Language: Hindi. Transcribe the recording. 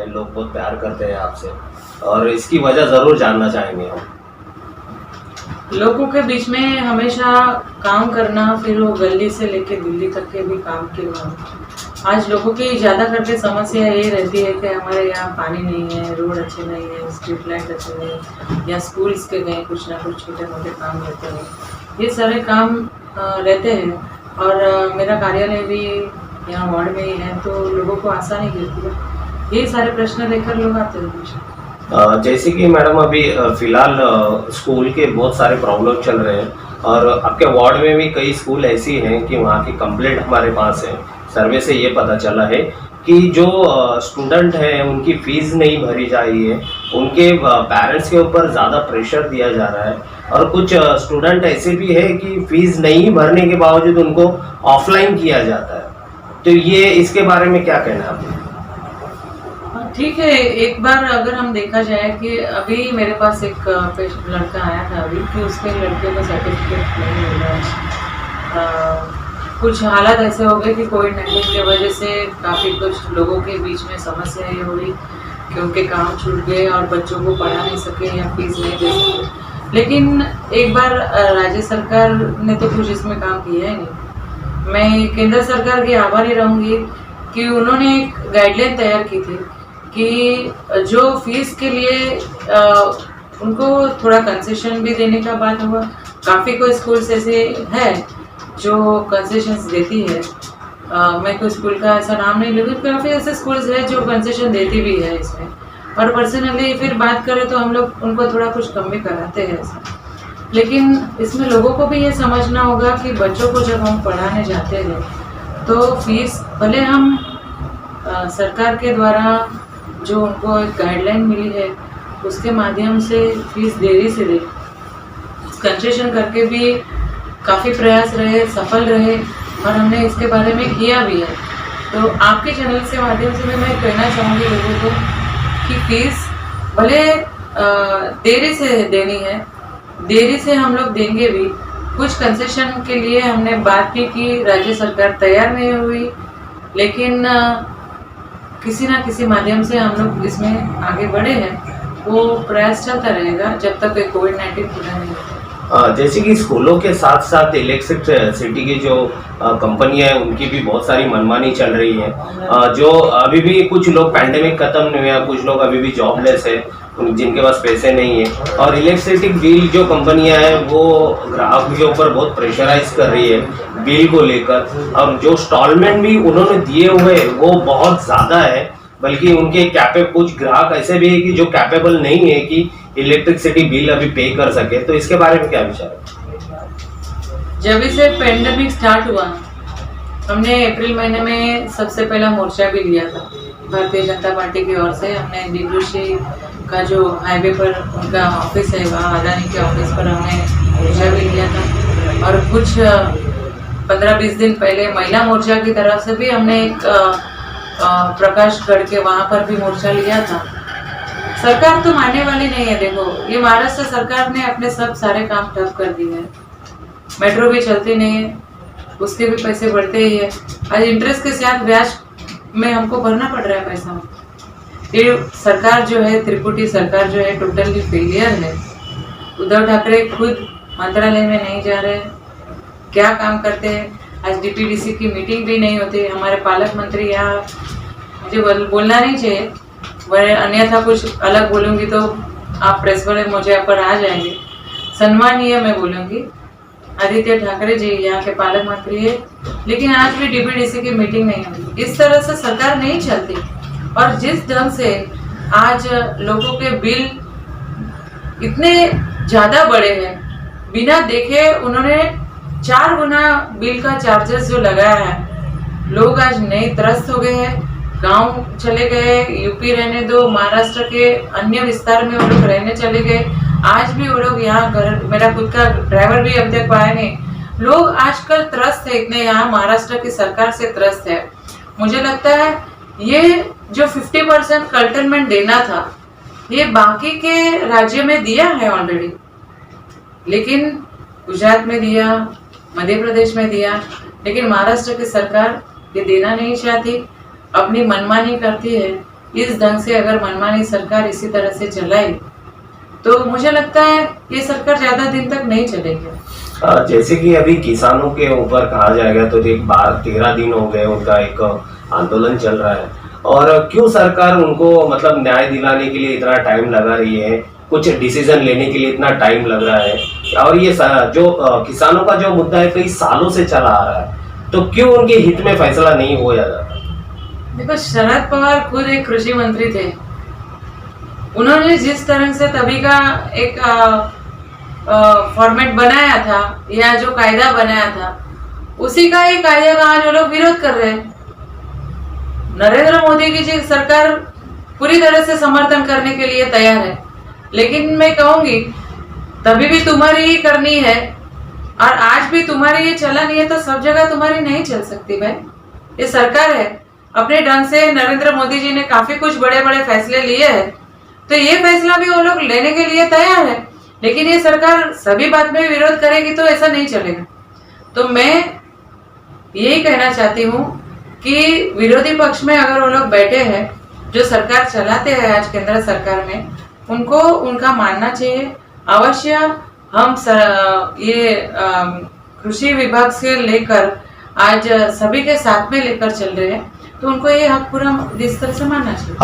लोग बहुत प्यार करते हैं आपसे और इसकी वजह ज़रूर जानना चाहेंगे हम। लोगों के बीच में हमेशा काम करना, फिर वो गली से लेके दिल्ली तक के भी काम किया। आज लोगों की ज़्यादा करके समस्या ये रहती है कि हमारे यहाँ पानी नहीं है, रोड अच्छे नहीं है, स्ट्रीट लाइट अच्छे नहीं है, या स्कूल्स के गए कुछ ना कुछ छोटे मोटे काम रहते हैं। ये सारे काम रहते हैं और मेरा कार्यालय भी यहाँ वार्ड में ही है, तो लोगों को आसानी गिरती है। ये सारे प्रश्न लेकर लोग आते हैं। जैसे कि मैडम अभी फिलहाल स्कूल के बहुत सारे प्रॉब्लम चल रहे हैं और आपके वार्ड में भी कई स्कूल ऐसी हैं कि वहाँ की कंप्लेंट हमारे पास है। सर्वे से ये पता चला है कि जो स्टूडेंट हैं उनकी फ़ीस नहीं भरी जा रही है, उनके पेरेंट्स के ऊपर ज़्यादा प्रेशर दिया जा रहा है और कुछ स्टूडेंट ऐसे भी है कि फ़ीस नहीं भरने के बावजूद उनको ऑफलाइन किया जाता है। तो ये इसके बारे में क्या कहना है आपको? ठीक है, एक बार अगर हम देखा जाए कि अभी मेरे पास एक लड़का आया था अभी कि उसके लड़के को सर्टिफिकेट नहीं मिल रहा है। कुछ हालात ऐसे हो गए कि कोविड-19 की वजह से काफ़ी कुछ लोगों के बीच में समस्या ये हुई कि उनके काम छूट गए और बच्चों को पढ़ा नहीं सके या फीस नहीं दे सके। लेकिन एक बार राज्य सरकार ने तो कुछ इसमें काम किया ही नहीं। मैं केंद्र सरकार की आभारी रहूँगी कि उन्होंने एक गाइडलाइन तैयार की थी कि जो फीस के लिए उनको थोड़ा कंसेशन भी देने का बात हुआ। काफ़ी कोई स्कूल्स ऐसे है जो कंसेशंस देती है। मैं कोई स्कूल का ऐसा नाम नहीं लूँगी, काफ़ी ऐसे स्कूल्स है जो कंसेशन देती भी है इसमें। और पर्सनली फिर बात करें तो हम लोग उनको थोड़ा कुछ कम भी कराते हैं ऐसा। लेकिन इसमें लोगों को भी ये समझना होगा कि बच्चों को जब हम पढ़ाने जाते हैं तो फीस भले हम सरकार के द्वारा जो उनको एक गाइडलाइन मिली है उसके माध्यम से फीस देरी से दे, कंसेशन करके भी काफ़ी प्रयास रहे, सफल रहे और हमने इसके बारे में किया भी है। तो आपके चैनल के माध्यम से मैं कहना चाहूँगी लोगों को कि फीस भले देरी से देनी है, देरी से हम लोग देंगे भी। कुछ कंसेशन के लिए हमने बात भी की, राज्य सरकार तैयार नहीं हुई, लेकिन किसी ना किसी माध्यम से हम लोग इसमें आगे बढ़े हैं। वो प्रयास चलता रहेगा जब तक कोविड-19 पूरा नहीं होता। जैसे कि स्कूलों के साथ साथ इलेक्ट्रिसिटी की जो कंपनियां हैं उनकी भी बहुत सारी मनमानी चल रही है। जो अभी भी कुछ लोग पैंडेमिक खत्म नहीं हुआ, कुछ लोग अभी भी जॉबलेस है, जिनके पास पैसे नहीं है और इलेक्ट्रिसिटी बिल जो कंपनियां हैं वो ग्राहक के ऊपर बहुत प्रेशराइज कर रही है बिल को लेकर। और जो इंस्टॉलमेंट भी उन्होंने दिए हुए वो बहुत ज़्यादा है, बल्कि उनके कुछ ग्राहक ऐसे भी है कि जो कैपेबल नहीं है कि इलेक्ट्रिसिटी बिल अभी पे कर सके। तो इसके बारे में क्या विचार है? जब से पेंडेमिक स्टार्ट हुआ हमने अप्रैल महीने में सबसे पहला मोर्चा भी लिया था भारतीय जनता पार्टी की ओर से। हमने डीब्रूशी का जो हाईवे पर उनका ऑफिस है वहाँ अदानी के ऑफिस पर हमने मोर्चा भी लिया था और कुछ 15-20 दिन पहले महिला मोर्चा की तरफ से भी हमने एक प्रकाशगढ़ के वहाँ पर भी मोर्चा लिया था। सरकार तो मानने वाली नहीं है। देखो, ये महाराष्ट्र सरकार ने अपने सब सारे काम ठप कर दिए हैं। मेट्रो भी चलती नहीं है, उसके भी पैसे बढ़ते ही है। आज इंटरेस्ट के साथ ब्याज में हमको भरना पड़ रहा है पैसा। ये सरकार जो है, त्रिपुटी सरकार जो है, टोटली फेलियर है। उद्धव ठाकरे खुद मंत्रालय में नहीं जा रहे, क्या काम करते हैं। आज डीपीडीसी की मीटिंग भी नहीं होती। हमारे पालक मंत्री यहाँ, मुझे बोलना नहीं चाहिए, वह अन्यथा कुछ अलग बोलूँगी तो आप प्रेस वाले मुझे पर आ जाएंगे। सम्मानीय मैं बोलूँगी, आदित्य ठाकरे जी यहाँ के पालक मंत्री है, लेकिन आज भी डीपीडीसी की मीटिंग नहीं होती। इस तरह से सरकार नहीं चलती। और जिस ढंग से आज लोगों के बिल इतने ज़्यादा बढ़े हैं, बिना देखे उन्होंने 4 गुना बिल का चार्जेस जो लगाया है, लोग आज नए त्रस्त हो गए हैं। गांव चले गए, यूपी रहने दो, महाराष्ट्र के अन्य विस्तार में वो लोग रहने चले गए। आज भी वो लोग यहाँ घर, मेरा खुद का ड्राइवर भी अब तक आया नहीं। लोग आजकल त्रस्त है, इतने यहाँ महाराष्ट्र की सरकार से त्रस्त है। मुझे लगता है ये जो 50% कर्टलमेंट देना था, ये बाकी के राज्य में दिया है ऑलरेडी, लेकिन गुजरात में दिया, मध्य प्रदेश में दिया, लेकिन महाराष्ट्र की सरकार ये देना नहीं चाहती, अपनी मनमानी करती है। इस ढंग से अगर मनमानी सरकार इसी तरह से चलाई तो मुझे लगता है ये सरकार ज्यादा दिन तक नहीं चलेगी। जैसे कि अभी किसानों के ऊपर कहा जाएगा तो एक बार 13 दिन हो गए उनका एक आंदोलन चल रहा है, और क्यों सरकार उनको मतलब न्याय दिलाने के लिए इतना टाइम लगा रही है, कुछ डिसीजन लेने के लिए इतना टाइम लग रहा है, और ये जो किसानों का जो मुद्दा है कई सालों से चला आ रहा है, तो क्यों उनके हित में फैसला नहीं हो जाता? देखो, शरद पवार खुद एक कृषि मंत्री थे। उन्होंने जिस तरह से तभी का एक फॉर्मेट बनाया था या जो कायदा बनाया था, उसी का ही कायदे का आज वो लोग विरोध कर रहे हैं। नरेंद्र मोदी की जी सरकार पूरी तरह से समर्थन करने के लिए तैयार है, लेकिन मैं कहूंगी तभी भी तुम्हारी ही करनी है, और आज भी तुम्हारी ये चलनी है, तो सब जगह तुम्हारी नहीं चल सकती भाई। ये सरकार है, अपने ढंग से नरेंद्र मोदी जी ने काफी कुछ बड़े बड़े फैसले लिए हैं, तो ये फैसला भी वो लोग लेने के लिए तैयार है, लेकिन ये सरकार सभी बात में विरोध करेगी तो ऐसा नहीं चलेगा। तो मैं यही कहना चाहती हूँ कि विरोधी पक्ष में अगर वो लोग बैठे हैं, जो सरकार चलाते हैं आज केंद्र सरकार में, उनको उनका मानना चाहिए। अवश्य हम ये कृषि विभाग से लेकर आज सभी के साथ में लेकर चल रहे हैं, तो उनको ये हक पूरा इस तरह से मानना चाहिए।